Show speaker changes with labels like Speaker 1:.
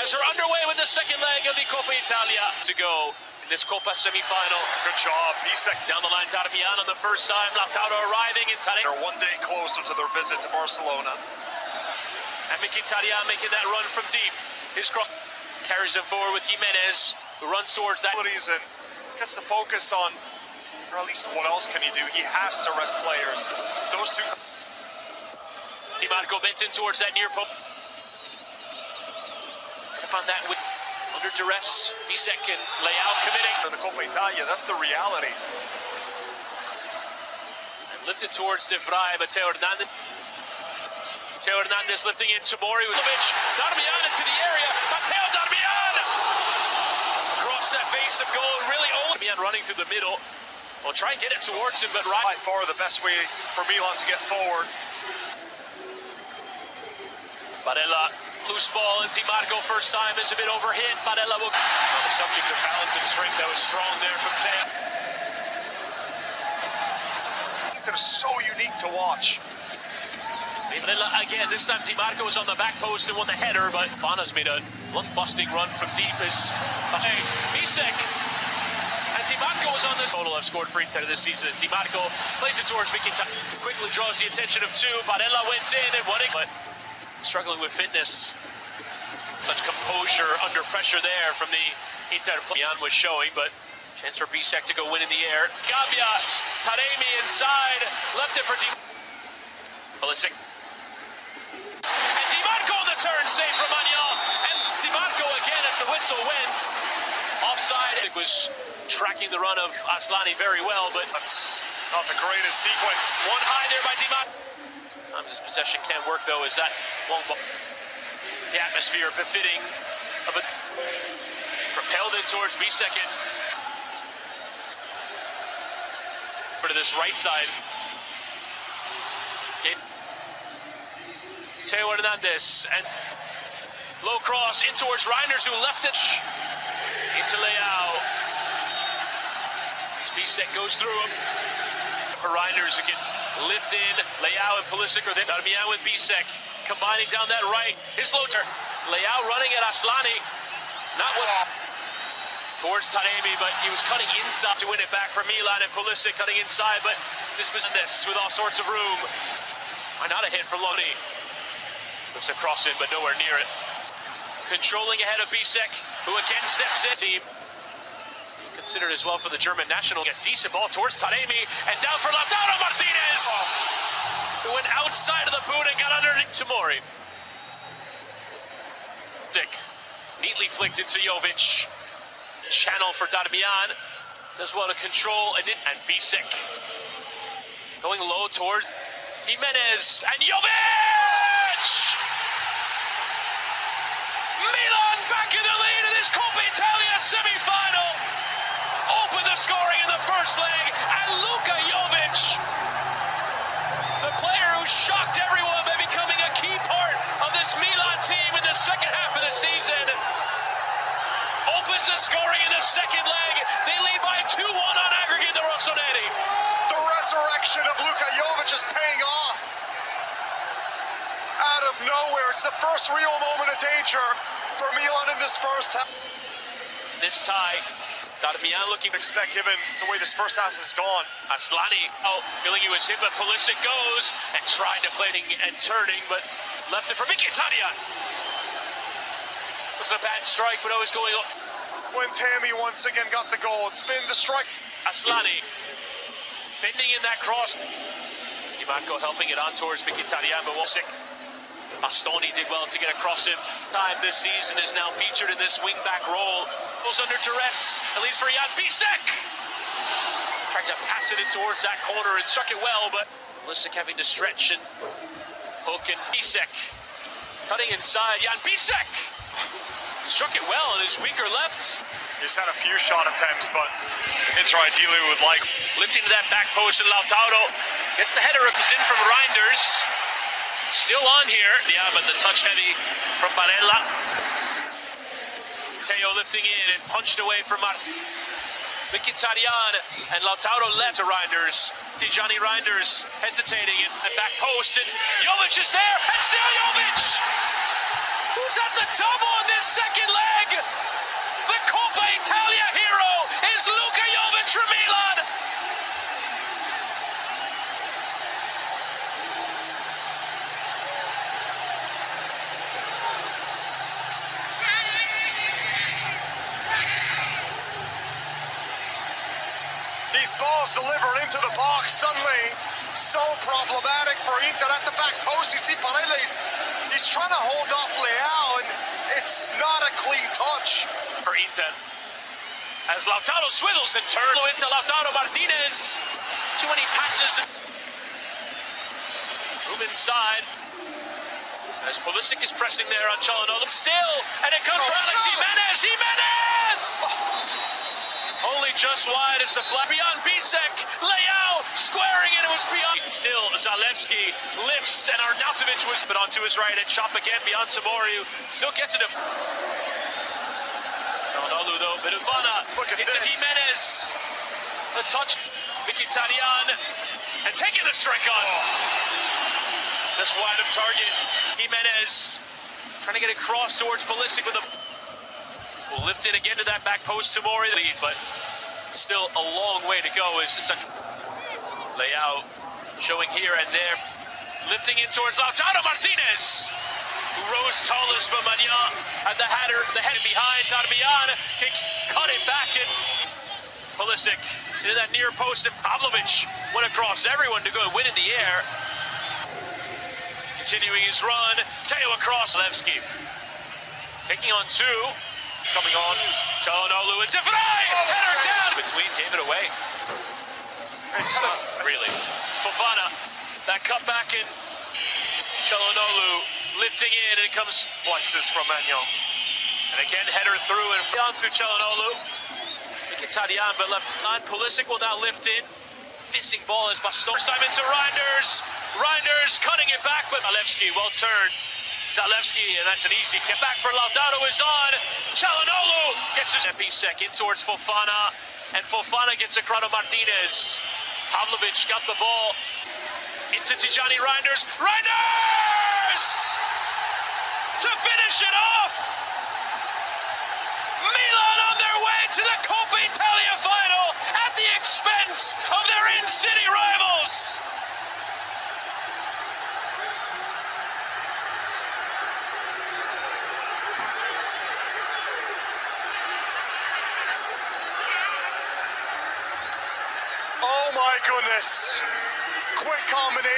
Speaker 1: As we're underway with the second leg of the Coppa Italia to go in this Coppa semi-final.
Speaker 2: Good job, Bisek.
Speaker 1: Down the line, Darmian on the first time. Lautaro arriving in Italy.
Speaker 2: They're one day closer to their visit to Barcelona.
Speaker 1: And Mkhitaryan making that run from deep. His cross carries him forward with Jimenez, who runs towards that.
Speaker 2: And gets the focus on, or at least what else can he do? He has to rest players. Those two.
Speaker 1: Di Marco bent in towards that near post. I found that with under duress. Bisek and Leao committing.
Speaker 2: In the Coppa Italia, that's the reality.
Speaker 1: And lifted towards De Vrij, Matteo Hernandez. Matteo Hernandez lifting in Tomori. Darmian into the area. Matteo Darmian! Across that face of goal, really old. Darmian running through the middle. We'll try and get it towards him, but
Speaker 2: by far the best way for Milan to get forward.
Speaker 1: Barella, loose ball, and Di Marco first time is a bit overhit. Barella will... On the subject of balance and strength, that was strong there from Teo.
Speaker 2: I think that is so unique to watch.
Speaker 1: Barella again, this time Di Marco was on the back post and won the header, but Fana's made a lung-busting run from deep as Bisek. And Di Marco was on this. Total have scored for Inter this season as Di Marco plays it towards Mkhitaryan. Quickly draws the attention of two. Barella went in and won it, but struggling with fitness. Such composure under pressure there from the Inter player was showing, but chance for Bisek to go win in the air. Gabbia, Taremi inside, left it for Pulisic. And Di Marco on the turn, save from Manuel. And Di Marco again as the whistle went. Offside. It was tracking the run of Aslani very well, but
Speaker 2: that's not the greatest sequence.
Speaker 1: One high there by Di Marco. Sometimes his possession can't work though, as that long ball. The atmosphere befitting of a propelled in towards Bisek. To this right side. Teo Hernandez and low cross in towards Reinders, who left it into Leao. Bisek goes through him for Reinders, who can lift in. Leao and Pulisic are there. Darmian with Bisek combining down that right. His floater. Leao running at Aslani. Not with towards Taremi, but he was cutting inside to win it back for Milan, and Pulisic cutting inside, but disposing this with all sorts of room. Why not a hit for Lodi? Lifts across it, but nowhere near it. Controlling ahead of Bisek, who again steps in. Team considered as well for the German national. A decent ball towards Taremi, and down for Lautaro Martinez, who went outside of the boot and got underneath Tomori. Dick neatly flicked into Jovic. Channel for Darmian. Does well to control, and Bisek going low toward Jimenez, and Jovic! Milan back in the lead in this Coppa Italia semi-final. Open the scoring in the first leg, and Luka Jovic, the player who shocked everyone by becoming a key part of this Milan team in the second half of the season, opens the scoring in the second leg. They lead by 2-1 on aggregate, the Rossoneri.
Speaker 2: The resurrection of Luka Jovic is paying off. Out of nowhere, it's the first real moment of danger for Milan in this first half.
Speaker 1: This tie, Darmian looking to
Speaker 2: expect given the way this first half has gone.
Speaker 1: Aslani, feeling he was hit, but Pulisic goes and tried to play and turning, but left it for Mkhitaryan. Wasn't a bad strike, but always going up.
Speaker 2: When Tammy once again got the goal, it's been the strike.
Speaker 1: Aslani bending in that cross. Di Marco helping it on towards Mkhitaryan, but Pulisic. Bastoni did well to get across him. Time this season is now featured in this wing-back role. Goes under duress, at least for Jan Bisek. Tried to pass it in towards that corner and struck it well, but Pulisic having to stretch and hook, and Bisek cutting inside. Jan Bisek struck it well on his weaker left.
Speaker 2: He's had a few shot attempts, but Inter ideally would like.
Speaker 1: Lifting to that back post, and Lautaro gets the header. It was in from Reinders. Still on here. Yeah, but the touch heavy from Barella. Teo lifting in and punched away from Mkhitaryan, and Lautaro left to Reinders. Tijani Reinders hesitating and back post, and Jovic is there, and still Jovic! Who's at the top on this second leg? The Coppa Italia hero is Luka Jovic from Milan.
Speaker 2: These balls delivered into the box suddenly so problematic for Inter at the back post. You see PIALA, he's trying to hold off Leao, and it's not a clean touch
Speaker 1: For Inter, as Lautaro swivels and turns into Lautaro Martinez. Too many passes. Move inside. As Pulisic is pressing there on Çalhanoğlu. Still, and it comes for Alex Jimenez. Jimenez! Only just wide as the flat beyond Bisek. Leao squaring it. It was beyond. Still, Zalewski lifts, and Arnautovic was but onto his right and chop again beyond Tamoriu. Still gets it. Çalhanoğlu though, bit of Vanna into Jimenez. The touch, Mkhitaryan, and taking the strike on. Just wide of target. Jimenez trying to get across towards Pulisic with a. Will lift in again to that back post. Tamoriu lead, but still a long way to go. It's a Leao showing here and there, lifting in towards Lautaro Martinez, who rose tallest, but Magnan at the header behind. Darmian can cut it back, and Pulisic into that near post, and Pavlovic went across everyone to go and win in the air. Continuing his run, Teo across. Zalewski taking on two. It's coming on. Çalhanoğlu and Defray! Header down! Between, gave it away. Really. Fofana, that cut back in. Çalhanoğlu lifting in, and it comes.
Speaker 2: Flexes from Magnan.
Speaker 1: And again, header through and down through Çalhanoğlu. Mkhitaryan, but left on. Pulisic will now lift in. Fissing ball as Bastos. First time into Reinders. Reinders cutting it back, but Zalewski well turned. Zalewski, and that's an easy kick. Back for Lautaro is on. Çalhanoğlu gets his Bisek in towards Fofana, and Fofana gets across to Martinez. Pavlovic got the ball into Tijani Reinders. Reinders! To finish it off! Milan on their way to the Coppa Italia final at the expense of their in-city rivals.
Speaker 2: Oh my goodness. Quick combination.